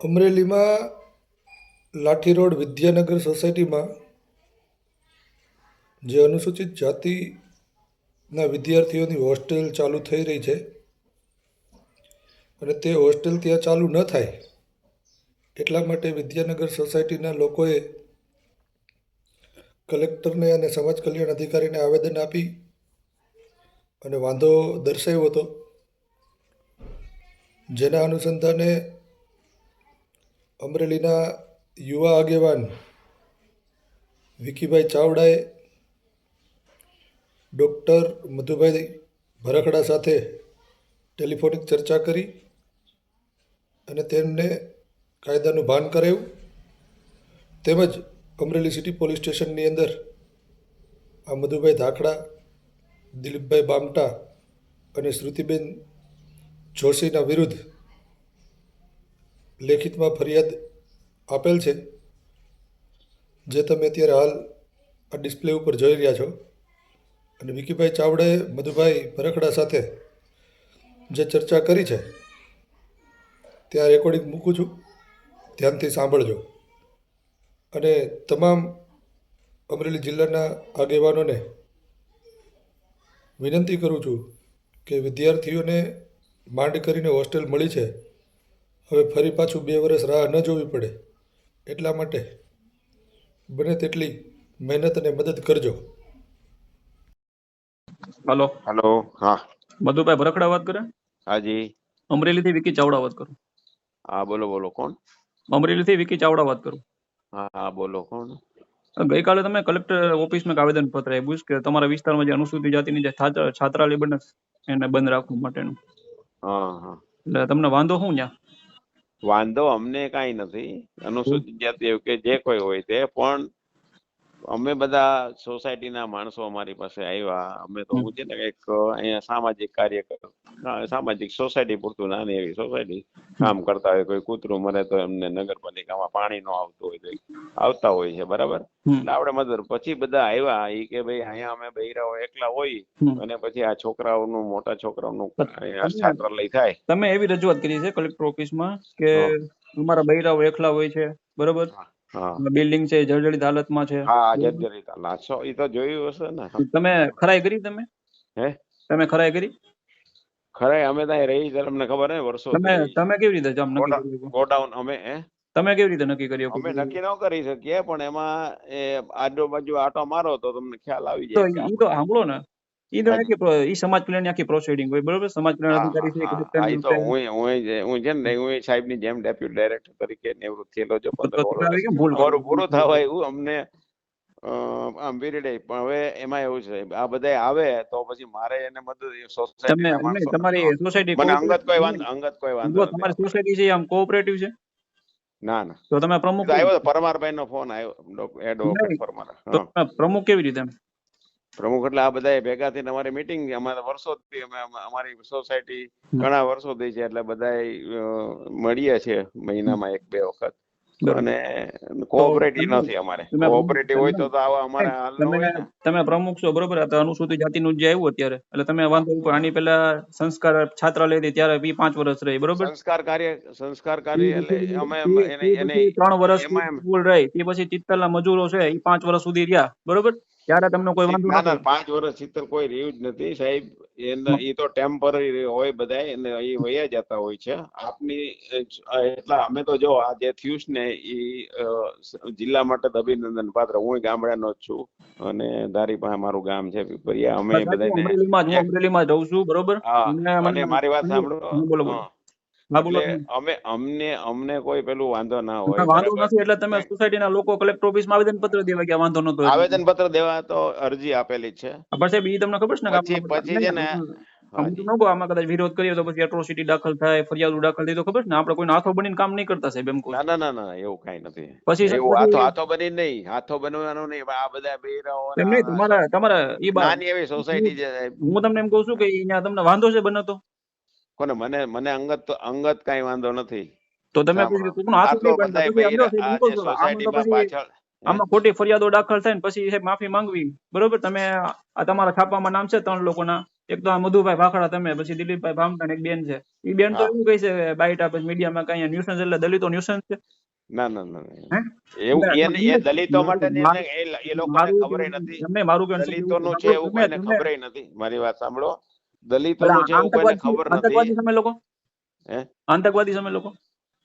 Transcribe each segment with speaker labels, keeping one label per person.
Speaker 1: અમરેલીમાં લાઠી રોડ વિદ્યાનગર સોસાયટીમાં જે અનુસૂચિત જાતિના વિદ્યાર્થીઓની હોસ્ટેલ ચાલુ થઈ રહી છે અને તે હોસ્ટેલ ત્યાં ચાલુ ન થાય એટલા માટે વિદ્યાનગર સોસાયટીના લોકોએ કલેક્ટરને અને સમાજ કલ્યાણ અધિકારીને આવેદન આપી અને વાંધો દર્શાવ્યો હતો, જેના અનુસંધાને અમરેલીના યુવા આગેવાન વિકીભાઈ ચાવડાએ ડૉક્ટર મધુભાઈ ભરખડા સાથે ટેલિફોનિક ચર્ચા કરી અને તેમને કાયદાનું ભાન કરાવ્યું. તેમજ અમરેલી સિટી પોલીસ સ્ટેશનની અંદર આ મધુભાઈ ધાખડા, દિલીપભાઈ બામટા અને શ્રુતિબેન જોશીના વિરુદ્ધ લેખિતમાં ફરિયાદ આપેલ છે, જે તમે અત્યારે હાલ આ ડિસ્પ્લે ઉપર જોઈ રહ્યા છો. અને વિકીભાઈ ચાવડાએ મધુભાઈ ભરખડા સાથે જે ચર્ચા કરી છે ત્યાં રેકોર્ડિંગ મૂકું છું, ધ્યાનથી સાંભળજો. અને તમામ અમરેલી જિલ્લાના આગેવાનોને વિનંતી કરું છું કે વિદ્યાર્થીઓને માંડ કરીને હોસ્ટેલ મળી છે, હવે ફરી પાછું 2 વર્ષ રાહ ન જોવી પડે એટલા માટે બને તેટલી મહેનત અને મદદ કરજો.
Speaker 2: હાલો,
Speaker 3: હેલો. હા
Speaker 2: મધુભાઈ ભરખડા વાત કરે?
Speaker 3: હાજી.
Speaker 2: અમરેલીથી વિકી ચાવડા વાત કરું.
Speaker 3: હા બોલો બોલો. કોણ?
Speaker 2: અમરેલીથી વિકી ચાવડા વાત કરું.
Speaker 3: હા હા બોલો. કોણ?
Speaker 2: ગઈકાલે તમે કલેક્ટર ઓફિસમાં એક આવેદન પત્ર આપ્યું છે કે તમારા વિસ્તારમાં જે અનુસૂચિત જાતિની જે છાત્રાલય બને એને બંધ રાખવા માટેનું.
Speaker 3: હા હા.
Speaker 2: એટલે તમને વાંધો શું ત્યાં?
Speaker 3: વાંધો અમને કાંઈ નથી, અનુસૂચિત જાતિ એવું કે જે કોઈ હોય તે, પણ અમે બધા સોસાયટીના માણસો અમારી પાસે આવ્યા. અમે તો હું છે ને એક અહીંયા સામાજિક કાર્ય, સામાજિક સોસાયટી પૂરતું નાની એવી સોસાયટી કામ કરતા હોય. કોઈ કૂતરું મરે તો એમને નગરપાલિકામાં પાણી નો આવતું હોય તો આવતા હોય છે, બરાબર. એટલે આપણે મદદ પછી બધા આવ્યા એ કે ભાઈ અહીંયા અમે બૈરાઓ એકલા હોય અને પછી આ છોકરાઓનું, મોટા છોકરાઓનું છાત્રાલય થાય.
Speaker 2: તમે એવી રજૂઆત કરી છે કલેક્ટર ઓફિસમાં કે અમારા બૈરાઓ એકલા હોય છે, બરોબર, બિલ્ડિંગ છે જર્જરિત હાલતમાં છે.
Speaker 3: હા જર્જરિત હાલત. એ તો જોયું હશે ને.
Speaker 2: તમે ખરાઈ કરી? તમે ખરાઈ કરી?
Speaker 3: ખરાઈ અમે ત્યાં રહી છે, તમને ખબર ને વર્ષો.
Speaker 2: તમે કેવી રીતે જામ નક્કી કર્યું?
Speaker 3: ગોડાઉન અમે
Speaker 2: તમે કેવી રીતે નક્કી કર્યું?
Speaker 3: અમે નક્કી ન કરી શકીએ, પણ એમાં આજુબાજુ આટો મારો તો તમને ખ્યાલ આવી જાય.
Speaker 2: તો સાંભળો ને, ઈ સમાજ કલ્યાણ આખી પ્રોસિડિંગ હોય, બરોબર. સમાજ કલ્યાણ અધિકારી છે,
Speaker 3: હું છે ને હું સાહેબ ની જેમ ડેપ્યુટી ડાયરેક્ટર તરીકે નિવૃત્ત થયેલો છું 15 વર્ષ પૂરું થવા એવું અમને આમ પીરિયડ. પણ હવે એમાં એવું છે, આ બધા આવે તો પછી મારે એને મદદ સોસાયટી
Speaker 2: તમારી સોસાયટી
Speaker 3: મને અંગત કોઈ વાંધો
Speaker 2: તમારી સોસાયટી છે આમ કોઓપરેટિવ છે?
Speaker 3: ના ના.
Speaker 2: તો તમે પ્રમુખ
Speaker 3: આવ્યો પરમારભાઈ નો ફોન આવ્યો, એડવોકેટ પરમાર.
Speaker 2: પ્રમુખ કેવી રીતે?
Speaker 3: પ્રમુખ એટલે આ બધા ભેગા થઈને અમારી મીટિંગ, અમારા વર્ષોથી અમારી સોસાયટી ઘણા વર્ષોથી છે, એટલે બધા મળીએ છે મહિનામાં 1-2 વખત. અને કોઓપરેટિવ નથી અમારે. કોઓપરેટિવ હોય તો આવા અમારે હાલ ન હોય ને.
Speaker 2: તમે પ્રમુખ છો, બરોબર. આ તો અનુસૂચિત જાતિનું જે આવ્યું અત્યારે, એટલે તમે વાંધો ઉપર આની પહેલા સંસ્કાર છાત્રાલય હતી ત્યારે 5 વર્ષ રહી, બરોબર. સંસ્કાર કાર્ય એટલે અમે એને 3 વર્ષ સ્કૂલ રહી, તે પછી ચિત્તલના મજૂરો છે એ 5 વર્ષ સુધી રહ્યા, બરોબર. ત્યારે તમને કોઈ વાંધો
Speaker 3: ના 5 વર્ષ ચિત્તલ કોઈ રહ્યું જ નથી સાહેબ. એ તો ટેમ્પરરી હોય બધા, એને એ વયા જતા હોય છે. આપની એટલા અમે તો જો આ જે થયું ને એ જિલ્લા માટે અભિનંદન પાત્ર. હું ગામડાનો જ છું અને ધારી પાસે મારું ગામ છે પીપરિયા. અમે બધાને
Speaker 2: અમરેલીમાં રહું છું, બરોબર.
Speaker 3: અને મારી વાત સાંભળો.
Speaker 2: બોલો.
Speaker 3: એટલે અમને કોઈ પેલું વાંધો ના હોય.
Speaker 2: વાંધો નથી એટલે તમે સોસાયટીના લોકો કલેક્ટર ઓફિસમાં આવેદન પત્ર દેવા ગયા? વાંધો નતો?
Speaker 3: આવેદન પત્ર દેવા તો અરજી આપેલી છે.
Speaker 2: સાહેબ ઈ તમને ખબર છે ને,
Speaker 3: પછી છે ને
Speaker 2: આમાં કદાચ વિરોધ કરીએ તો પછી એટ્રોસિટી દાખલ થાય, ફરિયાદ દાખલ થાય તો ખબર છે ને. આપણે કોઈ હાથો બનીને કામ નહીં કરતા સાહેબ, એમ કહું.
Speaker 3: ના એવું કઈ નથી.
Speaker 2: પછી
Speaker 3: હાથો બની નહીં, હાથો બનવાનું નહીં. આ બધા બેરાઓ
Speaker 2: તમારા
Speaker 3: નાની એવી સોસાયટી છે સાહેબ.
Speaker 2: હું તમને એમ કહું છું કે અહીંયા તમને વાંધો છે બનતો?
Speaker 3: કોને? મને અંગત કઈ વાંધો નથી.
Speaker 2: તો તમે આમાં ખોટી ફરિયાદો દાખલ થાય ને પછી માફી માંગવી, બરોબર. તમે આ તમારા છાપામાં નામ છે 3 લોકોના, એક તો આ મધુભાઈ ભાખડા તમે, પછી દિલીપભાઈ ભામટા ને એક બેન છે. એ બેન તો
Speaker 3: હા
Speaker 2: એવું કહે છે કે બાઈટ આપે મીડિયામાં કઈ ન્યુસન્સ એટલે દલિતો ન્યુસન્સ છે.
Speaker 3: ના ના ના
Speaker 2: હે?
Speaker 3: એવું
Speaker 2: એટલે
Speaker 3: એ દલિતો માટે
Speaker 2: મારું
Speaker 3: એ લોકોને
Speaker 2: મારું
Speaker 3: ખબર નથી.
Speaker 2: એમને મારું કહેવાનું છે કે
Speaker 3: દલિતોનું છે એવું
Speaker 2: તમે
Speaker 3: કોઈને
Speaker 2: તમે
Speaker 3: ખબર નથી. મારી વાત સાંભળો,
Speaker 2: એટલે
Speaker 3: દલિતોનું છે એવું કોઈને ખબર નથી.
Speaker 2: આતંકવાદી તમે લોકો,
Speaker 3: હે?
Speaker 2: આતંકવાદી તમે લોકો,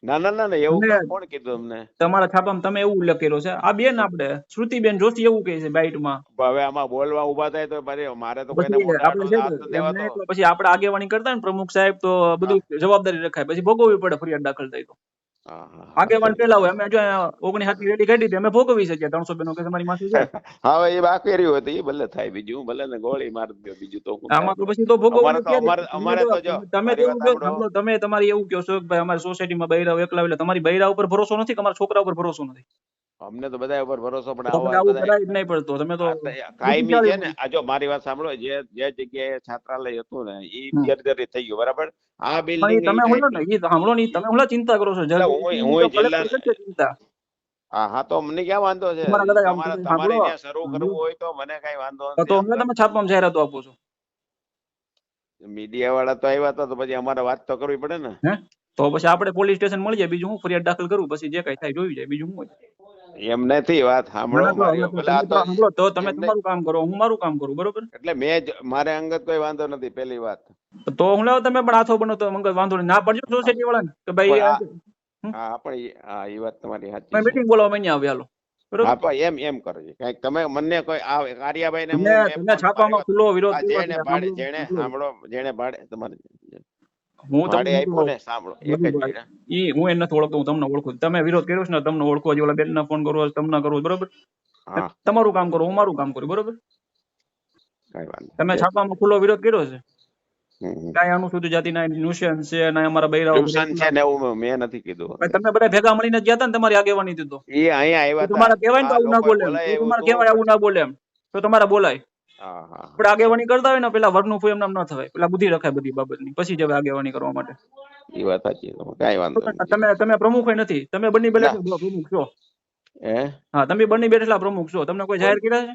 Speaker 3: ના ના ના ના એવું
Speaker 2: તમે
Speaker 3: કોણ કીધું અમને?
Speaker 2: તમારા છાપામાં તમે એવું ઉલ્લેખ કર્યો છે. આ બેન આપણે શ્રુતિબેન જોશી એવું કહે છે બાઈટમાં.
Speaker 3: હવે આમાં બોલવા ઉભા થાય તો મારે તો કોઈને
Speaker 2: પછી
Speaker 3: મોઢા
Speaker 2: આપણે છે
Speaker 3: હાથ નથી દેવાતો.
Speaker 2: પછી આપણે આગેવાની કરતા ને પ્રમુખ સાહેબ, તો બધું જવાબદારી રખાય, પછી ભોગવવી પડે ફરિયાદ દાખલ થાય તો.
Speaker 3: હા હા
Speaker 2: આગેવાન પેલા હોય, અમે જો 59 રેડી કાઢી હતી, અમે ભોગવી છે 300 બેનો કે તમારી માથે છે.
Speaker 3: હવે એ બાકી રહ્યું હતું એ ભલે થાય, બીજું ભલે ને ગોળી મારી દો, બીજું તો શું થાય.
Speaker 2: આમાં તો પછી તો ભોગવવાનું છે.
Speaker 3: અમારે તો જો
Speaker 2: તમે તો એવું કહો, સાંભળો, તમે તમારી એવું કહો છો કે ભાઈ અમારી સોસાયટીમાં બૈરાઓ એકલા, એટલે તમારી બૈરા ઉપર ભરોસો નથી કે અમારા છોકરા ઉપર ભરોસો નથી?
Speaker 3: અમને તો બધા ઉપર ભરોસો, પણ
Speaker 2: તો તમને આવું કરાય જ નહીં પડતો. તમે તો
Speaker 3: કાયમી છે ને. આ જો મારી વાત સાંભળો, જે જગ્યાએ છાત્રાલય હતું ને એ જર્જરિત થઈ ગયું, બરાબર. આ બિલ્ડિંગ
Speaker 2: તમે બોલો ને, એ સાંભળો નહીં, તમે હું ચિંતા કરો છો?
Speaker 3: હું જિલ્લા
Speaker 2: ચિંતા.
Speaker 3: હા તો મને ક્યાં વાંધો છે? તમારે ત્યાં શરૂ કરવું હોય તો મને કઈ વાંધો
Speaker 2: તો અમને તમે છાપવામાં જાહેરાતો આપો છો.
Speaker 3: મીડિયા વાળા તો આવ્યા હતા, તો પછી અમારે વાત તો કરવી પડે ને.
Speaker 2: હે? તો પછી આપણે પોલીસ સ્ટેશન મળી જાય, બીજું હું ફરિયાદ દાખલ કરું, પછી જે કઈ થાય જોઈ જાય, બીજું શું હોય?
Speaker 3: એમ નથી, વાત સાંભળો મારી.
Speaker 2: તો તમે તમારું કામ કરો, હું મારું કામ કરું, બરોબર?
Speaker 3: એટલે મારે અંગત કોઈ વાંધો નથી, પેલી વાત.
Speaker 2: તો હું લાવ, તમે પણ હાથો બનો તો વાંધો નહીં. ના પડજો સોસાયટી વાળાને કે ભાઈ
Speaker 3: હા પણ એ વાત તમારી સાચી.
Speaker 2: મીટિંગ બોલાવવા અહીંયા આવે, હાલો.
Speaker 3: હા પણ એમ કરજો કઈક તમે. મને કોઈ કાર્યભાઈ ને
Speaker 2: તમે છાપામાં ખુલ્લો વિરોધ કર્યો છે.
Speaker 3: જેને સાંભળો, જેને ભાડે તમારે
Speaker 2: હું
Speaker 3: ભાડે
Speaker 2: તમને
Speaker 3: આપ્યું ને, સાંભળો એક જ મિનિટ.
Speaker 2: હું એને નથી ઓળખતો, હું તમને ઓળખું. તમે વિરોધ કર્યો છે ને, તમને ઓળખો. હજી ઓલા બેન ના ફોન કરવો, તમને કરવો, બરોબર?
Speaker 3: હા
Speaker 2: તમારું કામ કરો, હું મારું કામ કરું, બરોબર?
Speaker 3: કઈ વાંધો.
Speaker 2: તમે છાપામાં ખુલ્લો વિરોધ કર્યો છે. કઈ અનુસૂચિત જાતિના ન્યુસન્સ છે ને અમારા બૈરાઓ
Speaker 3: છે ને, એવું મેં નથી કીધું.
Speaker 2: તમે બધા ભેગા મળીને ગયા હતા ને, તમારી આગેવાની દીધો.
Speaker 3: એ અહીંયા આવ્યા હતા.
Speaker 2: તમારે કહેવાય ને આવું ના બોલે, તમારે કહેવાય આવું ના બોલે એમ, તો તમારે બોલાય. આપણે આગેવાની કરતા હોય ને, પેલા વર્ગનું ફૂ એમ નામ ના થવાય, પેલા બુદ્ધિ રખાય બધી બાબતની, પછી જ આગેવાની કરવા માટે.
Speaker 3: એ વાત સાચી, કઈ વાંધો નહીં.
Speaker 2: તમે પ્રમુખ નથી, તમે બંને બેઠેલા પ્રમુખ છો. હા, તમે બંને બેઠેલા પ્રમુખ છો. તમને કોઈ જાહેર કર્યા છે?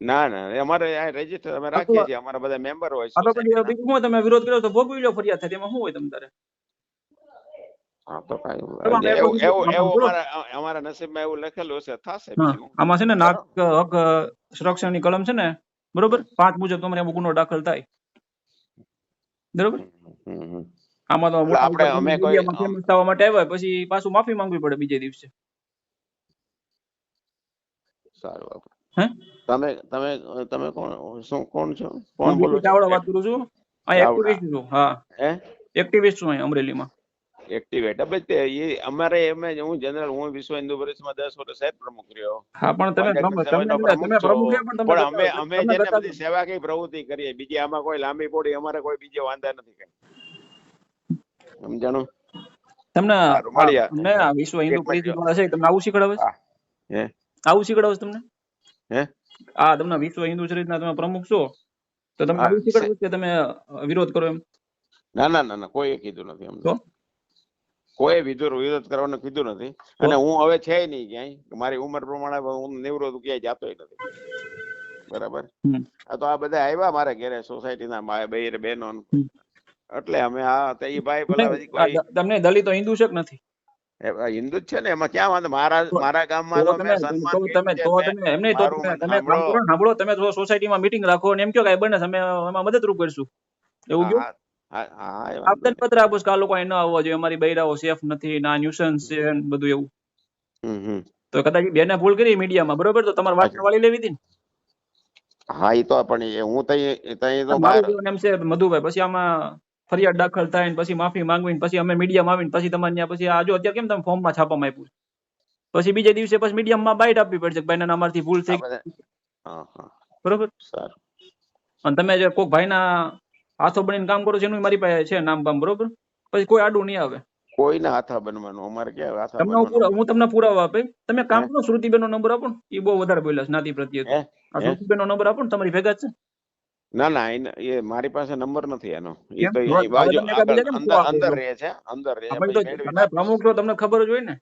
Speaker 3: ના ના, અમારે રજીસ્ટર અમે રાખીએ છીએ, અમારા બધા મેમ્બર હોય છે.
Speaker 2: બીજું શું, તમે વિરોધ કર્યો તો ભોગવી લો, ફરિયાદ થાય, તેમાં શું હોય તમ તારે?
Speaker 3: હા તો કઈ એવું અમારા નસીબમાં એવું લખેલું છે, થશે.
Speaker 2: આમાં છે ને નાક હક સંરક્ષણની કલમ છે ને, બરોબર, 5 મુજબ તમારે એમાં ગુનો દાખલ થાય, બરોબર? આમાં તો આપણે અમે કોઈ થવા માટે આવ્યા, પછી પાછું માફી માંગવી પડે બીજે દિવસે.
Speaker 3: સારું.
Speaker 2: હે?
Speaker 3: તમે કોણ છો? કોણ બોલો?
Speaker 2: ચાવડા વાત કરું છું. એક્ટિવિસ્ટ છું. હા, એક્ટિવિસ્ટ છું અહીં અમરેલીમાં.
Speaker 3: એક્ટિવેટ અમારે હું જનરલ, હું વિશ્વ હિન્દુ પરિષદમાં 10 વર્ષ સાહેબ પ્રમુખ રહ્યો.
Speaker 2: હા, પણ તમે
Speaker 3: અમે જેને બધી સેવાકીય પ્રવૃત્તિ કરીએ, બીજી આમાં કોઈ લાંબી પોડી અમારે કોઈ બીજે વાંધા નથી કઈ. સમજાણું?
Speaker 2: તમને વિશ્વ હિન્દુ પરિષદ વાળા છે, તમને આવું શીખડાવે છે? આવું શીખડાવે તમને? તમને વિશ્વ હિન્દુ પરિષદના તમે પ્રમુખ છો, તો તમને આવું શીખડાવે કે તમે વિરોધ કરો એમ?
Speaker 3: ના ના ના ના, કોઈ કીધું નથી અમને. કોઈ વિરોધ કરવાનું કીધું નથી. અને હું હવે છે નહીં ક્યાંય, મારી ઉંમર પ્રમાણે હું નિવૃત્ત ક્યાંય જાતો નથી, બરાબર? આ તો આ બધા આવ્યા મારે ઘરે, સોસાયટીના બહેનો, એટલે અમે એ ભાઈ પેલા
Speaker 2: તમને દલિતો હિન્દુ છે કે નથી?
Speaker 3: હિન્દુ જ છે ને, એમાં ક્યાં વાંધો? મારા ગામમાં
Speaker 2: સાંભળો, તમે સોસાયટીમાં મીટિંગ રાખો અને એમ કહો કે બને અમે એમાં મદદરૂપ કરશું, એવું કહો. આવેદન પત્ર આપો કે આ લોકો અહીં ન આવવા જોઈએ, અમારી બૈરાઓ સેફ નથી, ના ન્યુસન્સ છે, બધું એવું. તો કદાચ બેને ભૂલ કરી મીડિયામાં, બરોબર, તો તમારે વાત વાળી લેવી હતી ને.
Speaker 3: હા, એ તો પણ હું
Speaker 2: મારું એમ છે મધુભાઈ, પછી આમાં ફરિયાદ દાખલ થાય ને પછી માફી માંગવી, પછી અમે મીડિયામાં આવીને પછી તમારે ત્યાં પછી આજો અત્યારે કેમ તમે ફોર્મમાં છાપવામાં આપ્યું, પછી બીજે દિવસે પછી મીડિયામાં બાઇટ આપવી પડશે કે ભાઈ અમારથી ભૂલ થઈ, બરોબર? અને તમે જે કોઈક ભાઈના હાથો બનીને કામ કરો છો એનું મારી પાસે છે નામ બામ, બરોબર? પછી કોઈ આડું નહીં આવે.
Speaker 3: કોઈના હાથા બનવાનું અમારે ક્યાં હાથા બનવાનું?
Speaker 2: હું તમને પુરાવા આપે. તમે કામ કરો, શ્રુતિબેન નો નંબર આપો ને, એ બહુ વધારે બોલ્યા જ્ઞાતિ પ્રત્યે. શ્રુતિબેન નો નંબર આપો ને, તમારી ભેગા છે?
Speaker 3: ના ના, એ મારી પાસે નંબર નથી એનો. એ તો અંદર રહે છે, અંદર રહે.
Speaker 2: તમે પ્રમુખ છો, તમને ખબર જ હોય ને.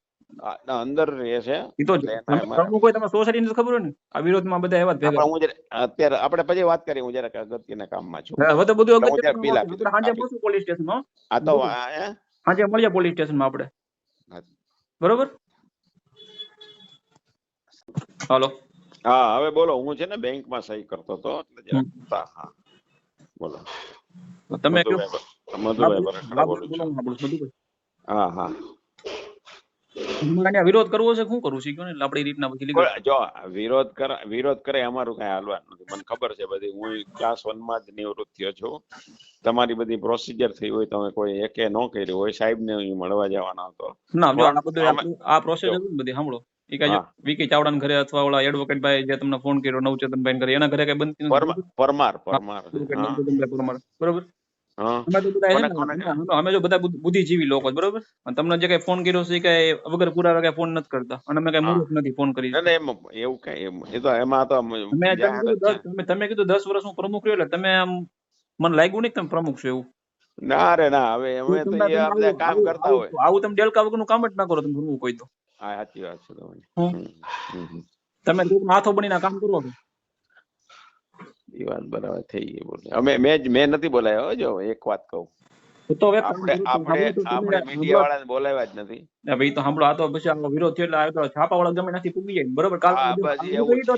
Speaker 3: અંદર રહે છે
Speaker 2: ઈ તો
Speaker 3: એટલે
Speaker 2: તમે
Speaker 3: એના
Speaker 2: પ્રમુખ હોય તમે સોસાયટી ને ખબર હોય ને આ વિરોધમાં બધા એવા જ ભેગા
Speaker 3: હું અત્યારે આપણે પછી વાત કરીએ. હું જરાક અગત્યના કામમાં છું.
Speaker 2: હવે તો બધું
Speaker 3: એટલે હું
Speaker 2: અગત્યનું
Speaker 3: જરાક
Speaker 2: કામ
Speaker 3: પી
Speaker 2: આપણે સાંજે
Speaker 3: આપી
Speaker 2: મળશું પોલીસ સ્ટેશનમાં
Speaker 3: આ તો
Speaker 2: સાંજે મળીએ પોલીસ સ્ટેશનમાં આપણે બરોબર. હાલો
Speaker 3: હા હવે બોલો. હું છે ને બેંકમાં સહી કરતો હતો એટલે જરાક હા બોલો.
Speaker 2: તમે કયો.
Speaker 3: મધુભાઈ બરાકડા બોલું છું. હા હા
Speaker 2: તમારે વિરોધ કરવો છે શું કરવું છે કયો ને એટલે આપણી રીતના પછી લીગલ
Speaker 3: જો વિરોધ કરે અમારું કઈ હાલવાનું નથી. મને ખબર છે બધી. હું ક્લાસ 1 માં જ નિવૃત્ત થયો છું. તમારી બધી પ્રોસિજર થઈ હોય તમે કોઈ એકે ન કર્યું હોય. સાહેબ ને હું મળવા જવાનો હતો.
Speaker 2: ના જો આ બધું આ પ્રોસેસ હતી બધી સાંભળો. એ કઈ
Speaker 3: હા
Speaker 2: વિકી ચાવડા ઘરે અથવા ઓલા એડવોકેટ ભાઈ જે તમને ફોન કર્યો નવચેતનભાઈ ઘરે એના ઘરે કઈ બનતી નથી.
Speaker 3: પરમાર
Speaker 2: પરમાર બરોબર.
Speaker 3: હા
Speaker 2: અમે તો બધા છે
Speaker 3: કોને
Speaker 2: ને અમે જો બધા બુદ્ધિજીવી લોકો જ બરોબર. અને તમને જે કઈ ફોન કર્યો છે એ કઈ વગર પુરાવા કઈ ફોન નથી કરતા અને અમે કઈ મૂર્ખ નથી ફોન કરી.
Speaker 3: ના એમ એવું કઈ એ તો એમાં તો
Speaker 2: તમે કીધું 10 વર્ષ હું પ્રમુખ રહ્યો એટલે તમે આમ મને લાગ્યું નહીં કે તમે પ્રમુખ છો એવું.
Speaker 3: ના રે ના. હવે અમે તો એ આપણે કામ કરતા હોય.
Speaker 2: આવું તમે ડેલકા વગરનું કામ જ ના કરો તમે પ્રમુખ હોય તો.
Speaker 3: હા સાચી વાત છે તમારી.
Speaker 2: તમે હાથો બનીને કામ કરો છો.
Speaker 3: એ વાત બરાબર થઈ ગઈ. બોલે અમે મેં નથી બોલાયો. જો એક વાત કહું.
Speaker 2: તો હવે
Speaker 3: આપણે મીડિયા વાળાને બોલાવ્યા જ નથી.
Speaker 2: ભાઈ તો સાંભળો આ તો પછી આ વિરોધ થયો એટલે આ છાપા વાળા ગમે નથી પૂગી જાય બરોબર. કાલ
Speaker 3: હા બસ એવું છે.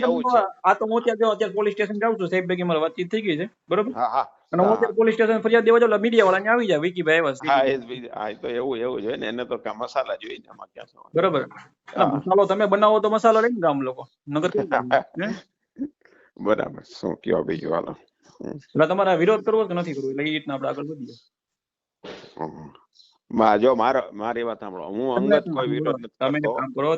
Speaker 2: આ તો હું અત્યારે પોલીસ સ્ટેશન જાઉં છું. સાહેબ ભેગી મારી વાતચીત થઈ ગઈ છે બરોબર.
Speaker 3: હા હા
Speaker 2: અને હું અત્યારે પોલીસ સ્ટેશન ફરિયાદ દેવા જાઉં મીડિયા વાળાને આવી જાય વિકીભાઈ આવ્યા
Speaker 3: હા તો એવું જોઈએ ને. એને તો મસાલા જોઈએ ને એમાં ક્યાં
Speaker 2: બરોબર. મસાલો તમે બનાવો તો મસાલો લઈને ગામ લોકો નગર
Speaker 3: બરાબર. શું કયો બીજું હાલો.
Speaker 2: એટલે તમારે વિરોધ કરવો કે નથી કરવો એટલે એ રીતના આપણે આગળ વધીએ.
Speaker 3: જો મારી વાત સાંભળો. હું અંગત કોઈ વિરોધ નથી કરતો.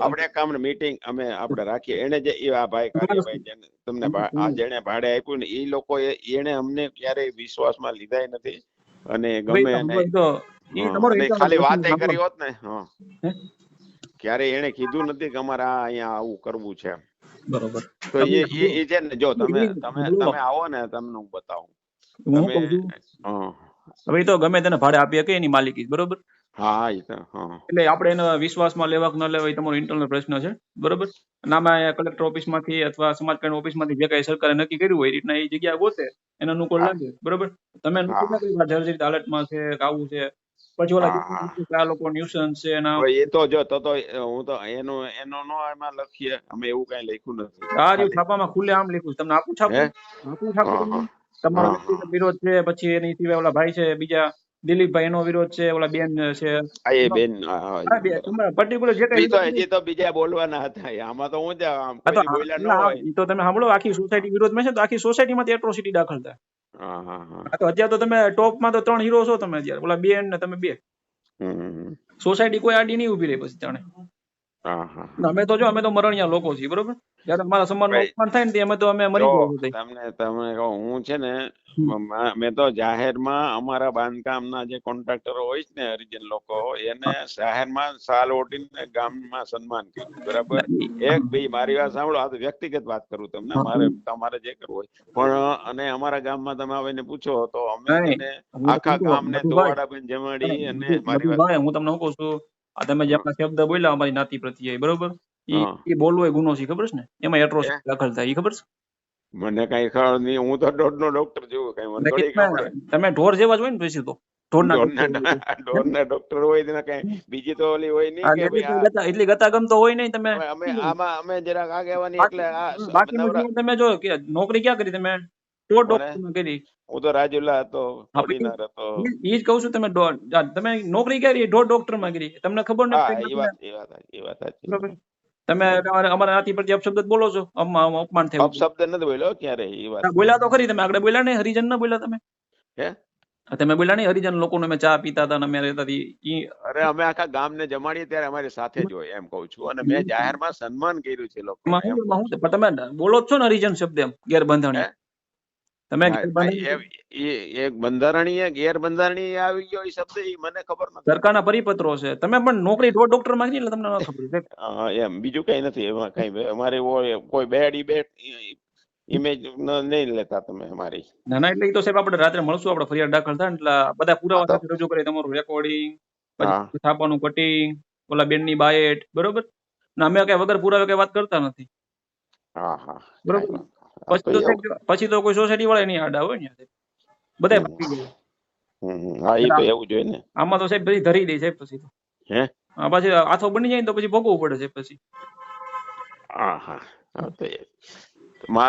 Speaker 3: આપણે કામ મીટિંગ આપણે રાખીએ. એને જે આ ભાઈ કાર્યભાઈ તમને આ જેને ભાડે આપ્યું ને એ લોકો એને અમને ક્યારેય વિશ્વાસમાં લીધા નથી. અને ગમે એને ખાલી વાતે કરી હોત ને ક્યારે એને કીધું નથી કે અમારે અહીંયા આવું કરવું છે.
Speaker 2: બરોબર.
Speaker 3: તો એ છે ને જો તમે આવો ને તમને હું બતાવું.
Speaker 2: હવે તો ગમે તેને ભાડે આપીએ કે એની માલિકી બરોબર.
Speaker 3: હા
Speaker 2: એટલે આપણે એને વિશ્વાસમાં લેવા કે ન લેવા એ તમારો ઇન્ટરનલ પ્રશ્ન છે બરોબર. નામાં કલેક્ટર ઓફિસ માંથી અથવા સમાજ કલ્યાણ ઓફિસ માંથી જે કઈ સરકારે નક્કી કર્યું હોય એ રીતના એ જગ્યા ગોતે એના અનુકૂળ લાગે બરોબર. તમે નક્કી ના કર્યું જર્જરિત હાલતમાં છે આવું છે પછી ઓલા આ લોકો ન્યુસન્સ છે એના
Speaker 3: એ તો જો તો હું તો એનો નો એમાં લખીએ. અમે એવું કઈ લખ્યું નથી.
Speaker 2: આ રહ્યું છાપામાં ખુલ્લે આમ લખ્યું તમને આપું છાપું તમારો વ્યક્તિગત વિરોધ છે. પછી એની સિવાય ઓલા ભાઈ છે બીજા દિલીપભાઈ એનો વિરોધ છે. ઓલા બેન છે પર્ટિક્યુલર જે કઈ
Speaker 3: તો બીજા બોલવાના હતા. આમાં તો હું
Speaker 2: તો તમે સાંભળો આખી સોસાયટી વિરોધમાં છે તો આખી સોસાયટીમાં એટ્રોસિટી દાખલ થાય. અત્યારે તો તમે ટોપમાં તો 3 હીરો છો તમે અત્યારે ઓલા બેન ને તમે 2 સોસાયટી કોઈ આડી નહીં ઉભી રહી પછી જાણે. અમે તો મરણિયા લોકો છીએ બરોબર. જયારે અમારા સમાજનું અપમાન થાય ને અમે તો અમે મરી ગયા.
Speaker 3: તમને કહું હું છે ને મેં તો જાહેરમાં અમારા બાંધકામના જે કોન્ટ્રાક્ટરો હોય છે ને હરિજન લોકો એને જાહેરમાં સાલ ઓઢીને ગામમાં સન્માન કર્યું બરાબર. એક બી મારી વાત સાંભળો. આ તો વ્યક્તિગત વાત કરું તમને. તમારે જે કરવું હોય પણ અને અમારા ગામમાં તમે આવીને પૂછો તો અમે એને આખા ગામને ધોવાડાબેન જમાડી અને મારી વાત
Speaker 2: હું તમને કહું છું આ તમે જે આપણા શબ્દ બોલ્યા અમારી નાતી પ્રત્યે બરોબર એ બોલવો એ ગુનો છે ખબર છે ને. એમાં એટ્રોસિટી દાખલ થાય એ ખબર છે.
Speaker 3: મને કઈ ખબર નહીં. હું તો ઢોરનો ડોક્ટર જેવું કઈ મને થોડી ખબર.
Speaker 2: તમે ઢોર જેવા જ હોય ને પછી તો
Speaker 3: ઢોરના ડોક્ટર હોય ને કઈ બીજી તો ઓલી હોય નહીં કે
Speaker 2: એટલી ગતાગમ તો હોય નહીં. તમે
Speaker 3: અમે જરાક આગેવાની એટલે
Speaker 2: તમે જો કે નોકરી ક્યાં કરી તમે ઢોર ડોક્ટર કરી.
Speaker 3: હું તો રાજુલા હતો ઓર્ડિનર હતો.
Speaker 2: ઈ જ કહું છું તમે નોકરી કરી ઢોર ડોક્ટર માં કરી તમને ખબર નથી. તમે અમારા નાતી પ્રત્યે અપશબ્દ બોલો છો. અપમાન થયું.
Speaker 3: અપશબ્દ નથી બોલ્યો ક્યારે. એ વાત
Speaker 2: બોલ્યા તો ખરી. તમે આગળ બોલ્યા નહીં હરિજન ના બોલ્યા તમે. તમે બોલ્યા નહીં હરિજન લોકો અમે ચા પીતા હતા અમે રહેતા હતી.
Speaker 3: અરે અમે આખા ગામને જમાડીએ ત્યારે અમારી સાથે જ હોય એમ કઉ છું. અને મેં જાહેરમાં સન્માન કર્યું છે લોકો.
Speaker 2: તમે બોલો જ છો ને હરિજન શબ્દ એમ ગેરબંધારણીય. તમે
Speaker 3: એક બંધારણીય ગેરબંધારણીય આવી ગયો એ શબ્દ એ મને ખબર નથી.
Speaker 2: સરકારના પરિપત્રો છે. તમે પણ નોકરી ડોક્ટર માં એટલે તમને ન ખબર છે
Speaker 3: એમ. બીજું કઈ નથી એમાં કઈ. અમારે કોઈ બેડી બેટ ઇમેજ નહીં લેતા તમે અમારી.
Speaker 2: ના એટલે તો સાહેબ આપણે રાત્રે મળશું. આપણે ફરિયાદ દાખલ થાય એટલે બધા પુરાવા સાથે રજૂ કરીએ. તમારું રેકોર્ડિંગ પછી છાપાનું કટિંગ ઓલા બેનની બાયેટ, બરોબર, ને અમે કઈ વગર પુરાવે કઈ વાત કરતા નથી,
Speaker 3: હા હા
Speaker 2: બરોબર.
Speaker 3: કાંઈ વાંધો. હા,
Speaker 2: પછી તો
Speaker 3: એવું.
Speaker 2: સાહેબ પછી તો કોઈ સોસાયટી વાળા નહીં આડા હોય ને બધા ભાગી જાય.
Speaker 3: હા, એ
Speaker 2: એટલે
Speaker 3: તો એવું જોઈએ ને.
Speaker 2: આમાં તો સાહેબ પછી ધરી દે સાહેબ પછી તો
Speaker 3: હે.
Speaker 2: પછી આથો બની જાય ને તો પછી ભોગવવું પડે છે પછી.
Speaker 3: હા હા હા, તો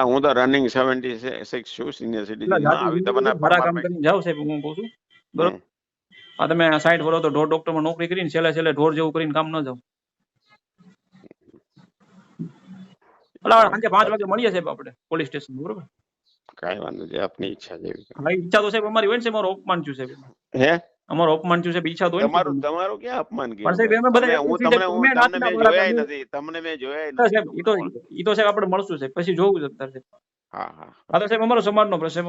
Speaker 3: હું તો રનિંગ 76 છું, સિનિયર
Speaker 2: એટલે
Speaker 3: સિટીઝન માં.
Speaker 2: જાતિ
Speaker 3: આવી
Speaker 2: જિંદગી
Speaker 3: તમને
Speaker 2: છે, મારા કામ
Speaker 3: પરમારમાં.
Speaker 2: કરીને જાઓ સાહેબ, હું કહું છું, બરોબર. આ તમે 60 વર્ષ તો ઢોર ડોક્ટરમાં નોકરી કરીને છેલ્લે છેલ્લે ઢોર જેવું કરીને કામ ન જાવ. એટલે સાંજે 5 વાગે મળીએ સાહેબ આપણે પોલીસ સ્ટેશન, બરોબર.
Speaker 3: કાંઈ વાંધો નહીં, આપની ઈચ્છા જેવી.
Speaker 2: હા, ઈચ્છા તો સાહેબ અમારી હોય ને, સાહેબ, અમારો અપમાન થયું સાહેબ,
Speaker 3: હે.
Speaker 2: અમારો અપમાન થયું સાહેબ, ઈચ્છા તો હોય ને
Speaker 3: તમારું
Speaker 2: સાહેબ.
Speaker 3: તમારું ક્યાં અપમાન
Speaker 2: પણ
Speaker 3: કર્યું
Speaker 2: સાહેબ
Speaker 3: ભાઈ?
Speaker 2: એમે બધા
Speaker 3: તમે
Speaker 2: એટલું
Speaker 3: હું
Speaker 2: થઈ
Speaker 3: તમને
Speaker 2: જાય, તમે
Speaker 3: તમને
Speaker 2: નાતના
Speaker 3: મેં
Speaker 2: બાળક
Speaker 3: જોયા
Speaker 2: અમે
Speaker 3: નથી, તમને મેં જોયા નથી.
Speaker 2: સાહેબ ઈ તો સાહેબ આપણે મળશું સાહેબ, પછી જોવું છે અત્યારે સાહેબ.
Speaker 3: હા હા.
Speaker 2: હા તો સાહેબ અમારો સમાજનો પ્રશ્ન.